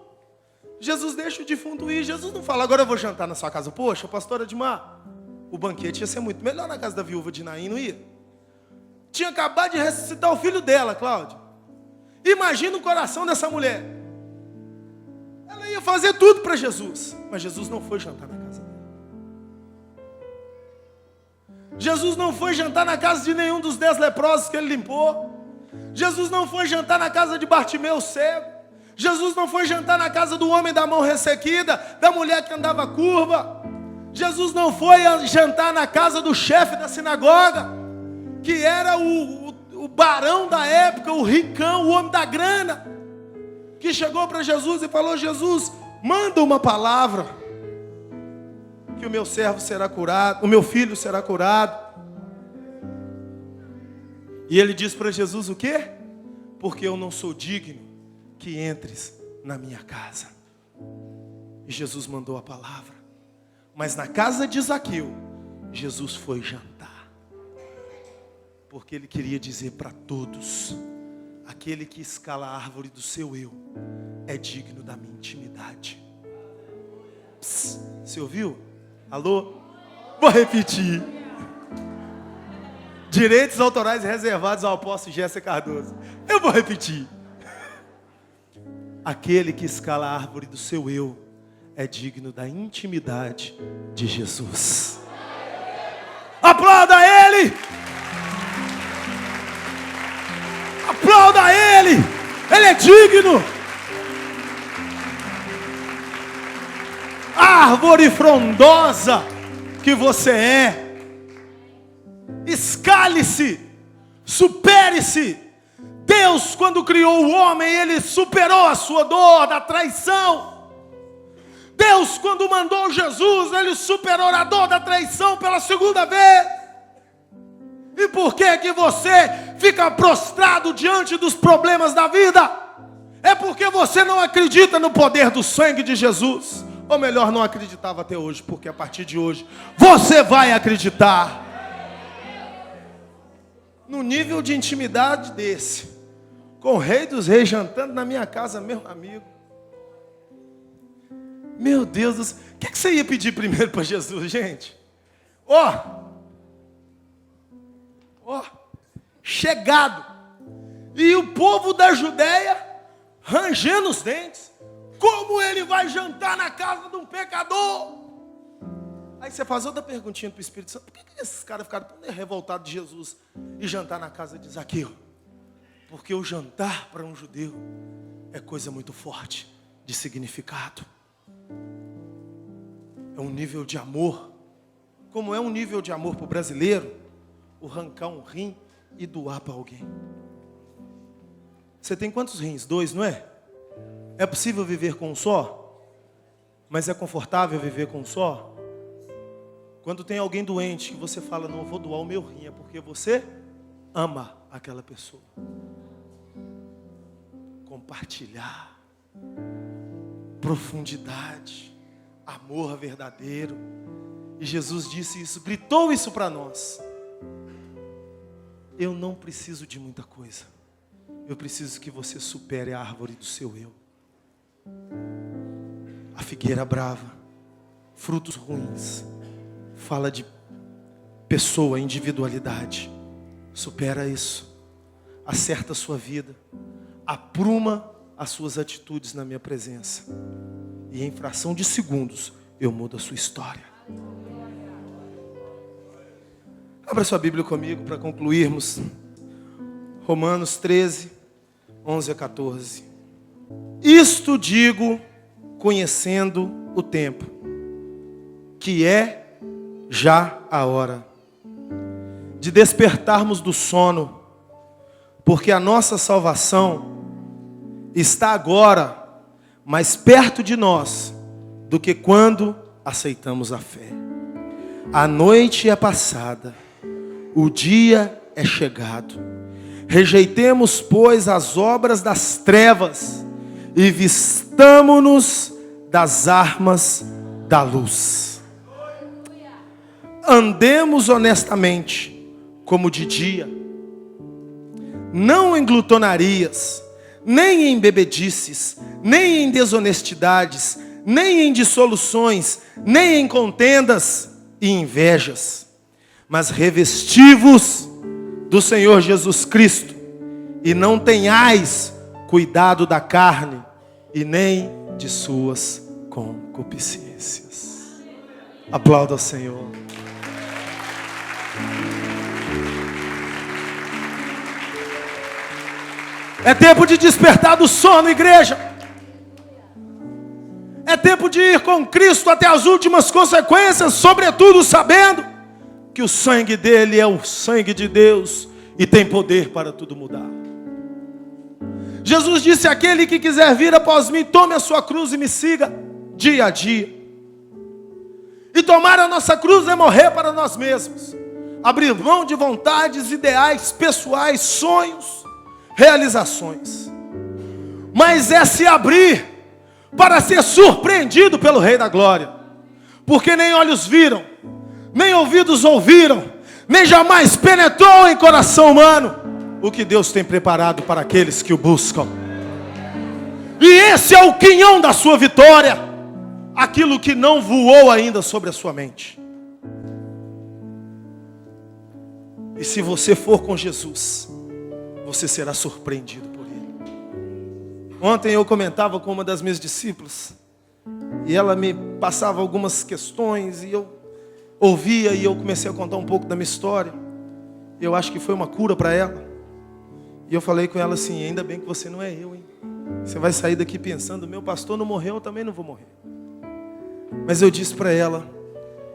Jesus deixa o defunto ir. Jesus não fala, agora eu vou jantar na sua casa. Poxa, pastora Edmar, o banquete ia ser muito melhor na casa da viúva de Naim, não ia? Tinha acabado de ressuscitar o filho dela, Cláudia. Imagina o coração dessa mulher. Ela ia fazer tudo para Jesus, mas Jesus não foi jantar na casa dela. Jesus não foi jantar na casa de nenhum dos 10 leprosos que ele limpou. Jesus não foi jantar na casa de Bartimeu cego. Jesus não foi jantar na casa do homem da mão ressequida, da mulher que andava curva. Jesus não foi jantar na casa do chefe da sinagoga, que era o barão da época, o ricão, o homem da grana, que chegou para Jesus e falou: Jesus, manda uma palavra, que o meu servo será curado, o meu filho será curado. E ele diz para Jesus o quê? Porque eu não sou digno que entres na minha casa. E Jesus mandou a palavra. Mas na casa de Zaqueu, Jesus foi jantar. Porque ele queria dizer para todos: aquele que escala a árvore do seu eu é digno da minha intimidade. Psst, você ouviu? Alô? Vou repetir. Direitos autorais reservados ao apóstolo Jéssica Cardoso. Eu vou repetir. Aquele que escala a árvore do seu eu é digno da intimidade de Jesus. Aplauda ele! Aplauda ele! Ele é digno! Árvore frondosa que você é, escale-se, supere-se. Deus, quando criou o homem, ele superou a sua dor da traição. Deus, quando mandou Jesus, ele superou a dor da traição pela segunda vez. E por que que você fica prostrado diante dos problemas da vida? É porque você não acredita no poder do sangue de Jesus. Ou melhor, não acreditava até hoje, porque a partir de hoje você vai acreditar. No nível de intimidade desse, com o Rei dos Reis jantando na minha casa, meu amigo. Meu Deus do céu. O que você ia pedir primeiro para Jesus, gente? Chegado. E o povo da Judéia rangendo os dentes. Como ele vai jantar na casa de um pecador? Aí você faz outra perguntinha para o Espírito Santo: por que esses caras ficaram tão revoltados de Jesus e jantar na casa de Zaqueu? Porque o jantar para um judeu é coisa muito forte de significado. É um nível de amor. Como é um nível de amor para o brasileiro, o arrancar um rim e doar para alguém. Você tem quantos rins? 2, não é? É possível viver com um só? Mas é confortável viver com um só? Quando tem alguém doente que você fala: não, eu vou doar o meu rim, é porque você ama aquela pessoa. Compartilhar, profundidade, amor verdadeiro. E Jesus disse isso, gritou isso para nós. Eu não preciso de muita coisa. Eu preciso que você supere a árvore do seu eu. A figueira brava, frutos ruins, fala de pessoa, individualidade. Supera isso. Acerta a sua vida. Apruma as suas atitudes na minha presença. E em fração de segundos, eu mudo a sua história. Abra sua Bíblia comigo para concluirmos. Romanos 13, 11 a 14. Isto digo, conhecendo o tempo, que é já a hora de despertarmos do sono, porque a nossa salvação está agora mais perto de nós do que quando aceitamos a fé. A noite é passada, o dia é chegado. Rejeitemos, pois, as obras das trevas e vistamo-nos das armas da luz. Andemos honestamente, como de dia, não em glutonarias, nem em bebedices, nem em desonestidades, nem em dissoluções, nem em contendas e invejas, mas revesti-vos do Senhor Jesus Cristo, e não tenhais cuidado da carne e nem de suas concupiscências. Aplauda ao Senhor. É tempo de despertar do sono, igreja. É tempo de ir com Cristo até as últimas consequências, sobretudo sabendo que o sangue dele é o sangue de Deus e tem poder para tudo mudar. Jesus disse: aquele que quiser vir após mim, tome a sua cruz e me siga dia a dia. E tomar a nossa cruz é morrer para nós mesmos, abrir mão de vontades, ideais, pessoais, sonhos, realizações. Mas é se abrir para ser surpreendido pelo Rei da Glória. Porque nem olhos viram, nem ouvidos ouviram, nem jamais penetrou em coração humano o que Deus tem preparado para aqueles que o buscam. E esse é o quinhão da sua vitória, aquilo que não voou ainda sobre a sua mente. E se você for com Jesus, você será surpreendido por Ele. Ontem eu comentava com uma das minhas discípulas, e ela me passava algumas questões, e eu ouvia, e eu comecei a contar um pouco da minha história. Eu acho que foi uma cura para ela. E eu falei com ela assim: ainda bem que você não é eu, hein? Você vai sair daqui pensando: meu pastor não morreu, eu também não vou morrer. Mas eu disse para ela: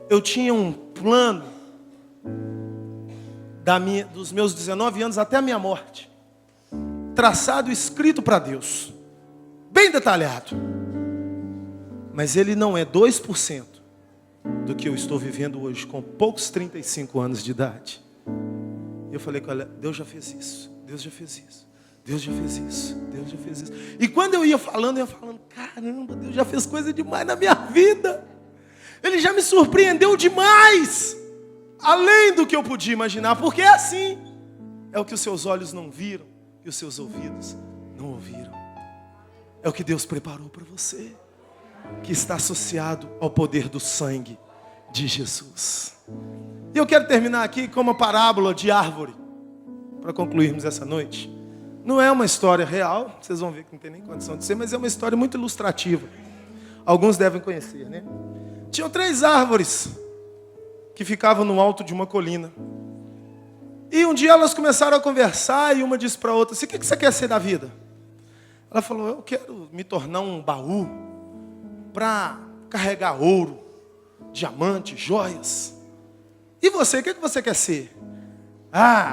eu tinha um plano dos meus 19 anos até a minha morte, traçado e escrito para Deus, bem detalhado. Mas ele não é 2% do que eu estou vivendo hoje, com poucos 35 anos de idade. Eu falei com ela: Deus já fez isso, Deus já fez isso, Deus já fez isso, Deus já fez isso. E quando eu ia falando, caramba, Deus já fez coisa demais na minha vida. Ele já me surpreendeu demais, além do que eu podia imaginar. Porque é assim, é o que os seus olhos não viram e os seus ouvidos não ouviram. É o que Deus preparou para você, que está associado ao poder do sangue de Jesus. E eu quero terminar aqui com uma parábola de árvore, para concluirmos essa noite. Não é uma história real, vocês vão ver que não tem nem condição de ser, mas é uma história muito ilustrativa. Alguns devem conhecer, né? Tinham 3 árvores que ficavam no alto de uma colina. E um dia elas começaram a conversar, e uma disse para a outra: o que você quer ser da vida? Ela falou: eu quero me tornar um baú para carregar ouro, diamante, joias. E você, o que você quer ser?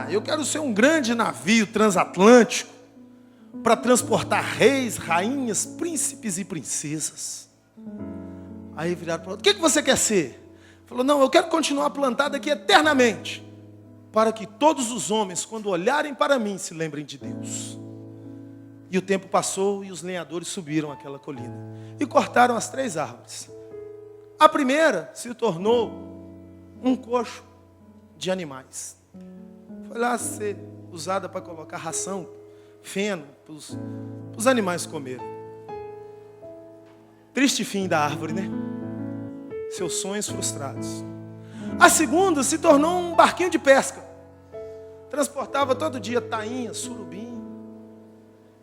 Eu quero ser um grande navio transatlântico para transportar reis, rainhas, príncipes e princesas. Aí viraram para o outro: o que você quer ser? Falou: não, eu quero continuar plantado aqui eternamente, para que todos os homens, quando olharem para mim, se lembrem de Deus. E o tempo passou, e os lenhadores subiram aquela colina e cortaram as 3 árvores. A primeira se tornou um coxo de animais. Foi lá ser usada para colocar ração, feno, para os animais comerem. Triste fim da árvore, né? Seus sonhos frustrados. A segunda se tornou um barquinho de pesca. Transportava todo dia tainha, surubim,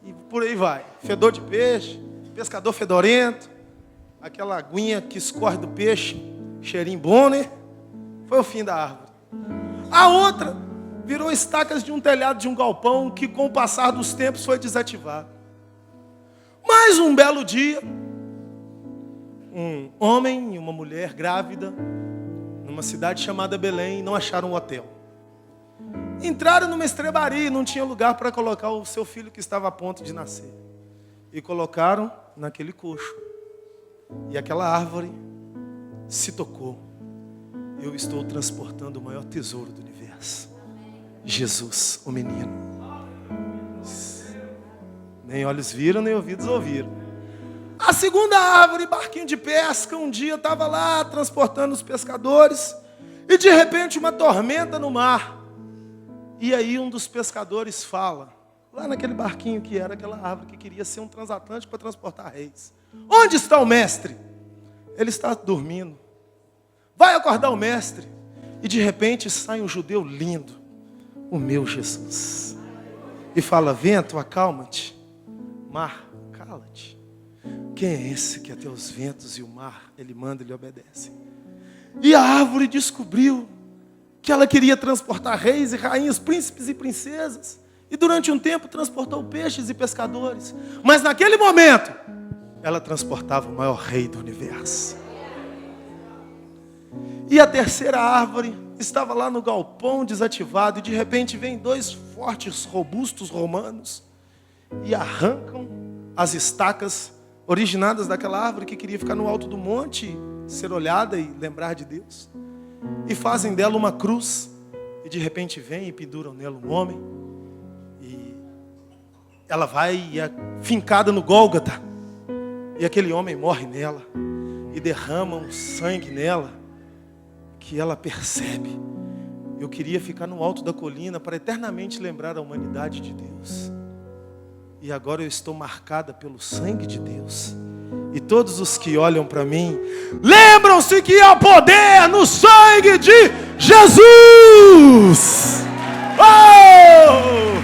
e por aí vai. Fedor de peixe, pescador fedorento, aquela aguinha que escorre do peixe, cheirinho bom, né? Foi o fim da árvore. A outra virou estacas de um telhado de um galpão, que com o passar dos tempos foi desativado. Mas um belo dia, um homem e uma mulher grávida, numa cidade chamada Belém, não acharam um hotel. Entraram numa estrebaria e não tinha lugar para colocar o seu filho que estava a ponto de nascer. E colocaram naquele coxo. E aquela árvore se tocou. Eu estou transportando o maior tesouro do universo. Jesus, o menino. Nem olhos viram, nem ouvidos ouviram. A segunda árvore, barquinho de pesca, um dia estava lá transportando os pescadores, e de repente uma tormenta no mar. E aí um dos pescadores fala, lá naquele barquinho que era aquela árvore que queria ser um transatlântico para transportar reis: onde está o mestre? Ele está dormindo. Vai acordar o mestre. E de repente sai um judeu lindo, o meu Jesus. E fala: vento, acalma-te. Mar, cala-te. Quem é esse que até os ventos e o mar ele manda e lhe obedece? E a árvore descobriu que ela queria transportar reis e rainhas, príncipes e princesas. E durante um tempo transportou peixes e pescadores. Mas naquele momento, ela transportava o maior rei do universo. E a terceira árvore estava lá no galpão desativado. E de repente vem dois fortes, robustos romanos e arrancam as estacas originadas daquela árvore que queria ficar no alto do monte, ser olhada e lembrar de Deus. E fazem dela uma cruz. E de repente vem e penduram nela um homem. E ela vai e é fincada no Gólgota. E aquele homem morre nela. E derramam sangue nela. Que ela percebe: eu queria ficar no alto da colina para eternamente lembrar a humanidade de Deus. E agora eu estou marcada pelo sangue de Deus. E todos os que olham para mim lembram-se que há poder no sangue de Jesus. Oh!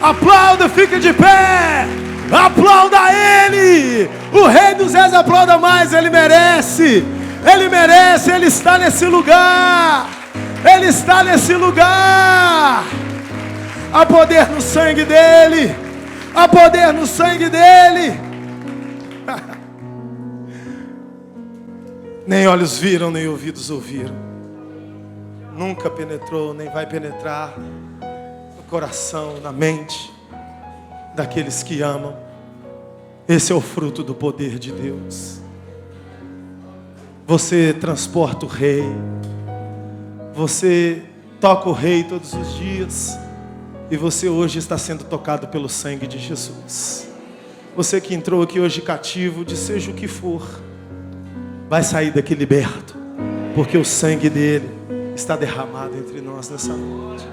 Aplauda, fica de pé. Aplauda Ele. O Rei dos Reis aplauda mais. Ele merece. Ele merece. Ele está nesse lugar. Ele está nesse lugar. Há poder no sangue dEle. Há poder no sangue dEle. Nem olhos viram, nem ouvidos ouviram. Nunca penetrou, nem vai penetrar no coração, na mente daqueles que amam. Esse é o fruto do poder de Deus. Você transporta o Rei. Você toca o Rei todos os dias. E você hoje está sendo tocado pelo sangue de Jesus. Você que entrou aqui hoje cativo, de seja o que for, vai sair daqui liberto. Porque o sangue dele está derramado entre nós nessa noite.